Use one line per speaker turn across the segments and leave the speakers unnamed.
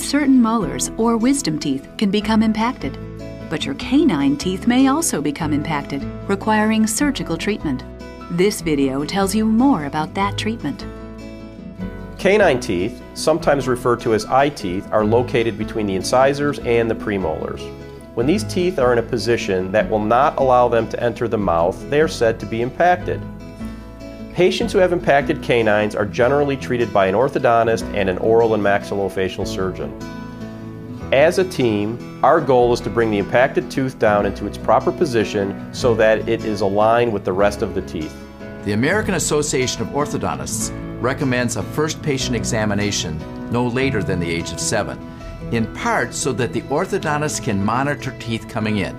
certain molars or wisdom teeth can become impacted, but your canine teeth may also become impacted, requiring surgical treatment. This video tells you more about that treatment.
Canine teeth, sometimes referred to as eye teeth, are located between the incisors and the premolars. When these teeth are in a position that will not allow them to enter the mouth, they are said to be impacted. Patients who have impacted canines are generally treated by an orthodontist and an oral and maxillofacial surgeon. As a team, our goal is to bring the impacted tooth down into its proper position so that it is aligned with the rest of the teeth.
The American Association of Orthodontists recommends a first patient examination no later than the age of 7, in part so that the orthodontist can monitor teeth coming in,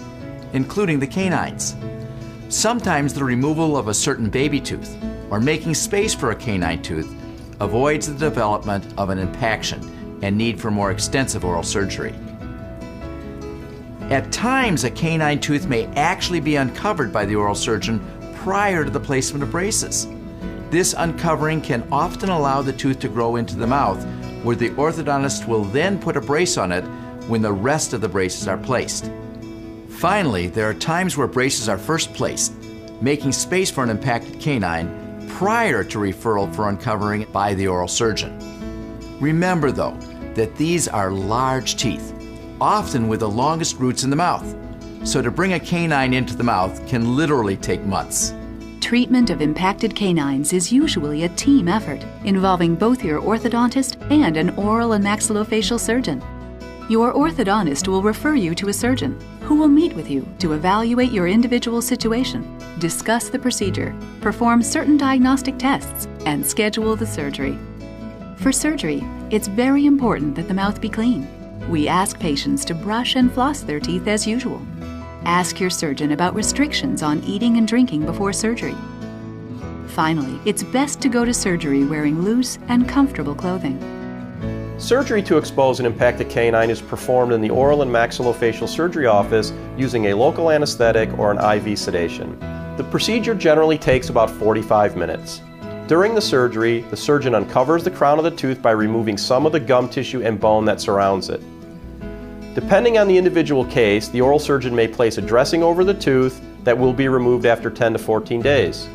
including the canines. Sometimes the removal of a certain baby tooth or making space for a canine tooth avoids the development of an impaction and need for more extensive oral surgery. At times, a canine tooth may actually be uncovered by the oral surgeon prior to the placement of braces. This uncovering can often allow the tooth to grow into the mouth, where the orthodontist will then put a brace on it when the rest of the braces are placed. Finally, there are times where braces are first placed, making space for an impacted canine prior to referral for uncovering by the oral surgeon. Remember, though, that these are large teeth, often with the longest roots in the mouth, so to bring a canine into the mouth can literally take months.
Treatment of impacted canines is usually a team effort involving both your orthodontist and an oral and maxillofacial surgeon. Your orthodontist will refer you to a surgeon who will meet with you to evaluate your individual situation, discuss the procedure, perform certain diagnostic tests, and schedule the surgery. For surgery, it's very important that the mouth be clean. We ask patients to brush and floss their teeth as usual. Ask your surgeon about restrictions on eating and drinking before surgery. Finally, it's best to go to surgery wearing loose and comfortable clothing.
Surgery to expose an impacted canine is performed in the oral and maxillofacial surgery office using a local anesthetic or an IV sedation. The procedure generally takes about 45 minutes. During the surgery, the surgeon uncovers the crown of the tooth by removing some of the gum tissue and bone that surrounds it. Depending on the individual case, the oral surgeon may place a dressing over the tooth that will be removed after 10 to 14 days.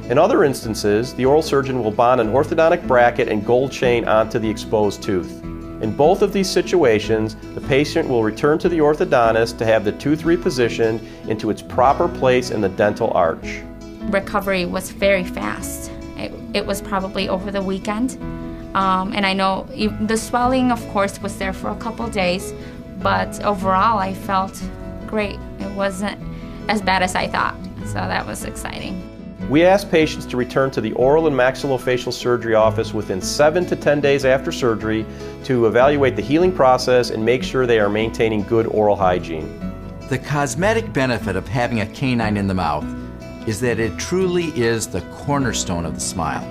In other instances, the oral surgeon will bond an orthodontic bracket and gold chain onto the exposed tooth. In both of these situations, the patient will return to the orthodontist to have the tooth repositioned into its proper place in the dental arch.
Recovery was very fast. It was probably over the weekend. And I know the swelling, of course, was there for a couple days, but overall I felt great. It wasn't as bad as I thought, so that was exciting.
We ask patients to return to the oral and maxillofacial surgery office within 7 to 10 days after surgery to evaluate the healing process and make sure they are maintaining good oral hygiene.
The cosmetic benefit of having a canine in the mouth is that it truly is the cornerstone of the smile.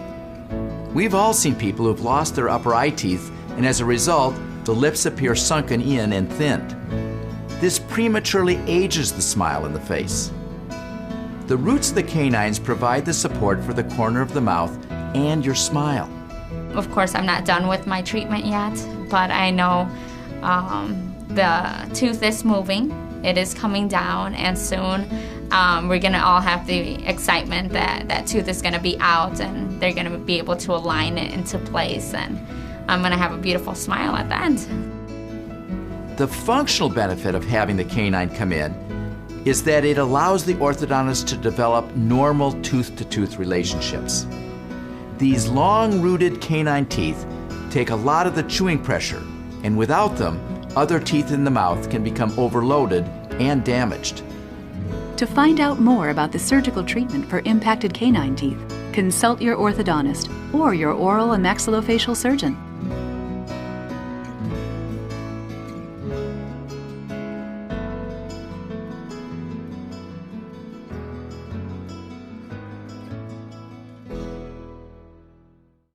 We've all seen people who've lost their upper eye teeth, and as a result, the lips appear sunken in and thinned. This prematurely ages the smile in the face. The roots of the canines provide the support for the corner of the mouth and your smile.
Of course, I'm not done with my treatment yet, but I know the tooth is moving. It is coming down, and soon we're gonna all have the excitement that that tooth is gonna be out and they're gonna be able to align it into place, and I'm gonna have a beautiful smile at the end.
The functional benefit of having the canine come in is that it allows the orthodontist to develop normal tooth-to-tooth relationships. These long-rooted canine teeth take a lot of the chewing pressure, and without them, other teeth in the mouth can become overloaded and damaged.
To find out more about the surgical treatment for impacted canine teeth, consult your orthodontist or your oral and maxillofacial surgeon.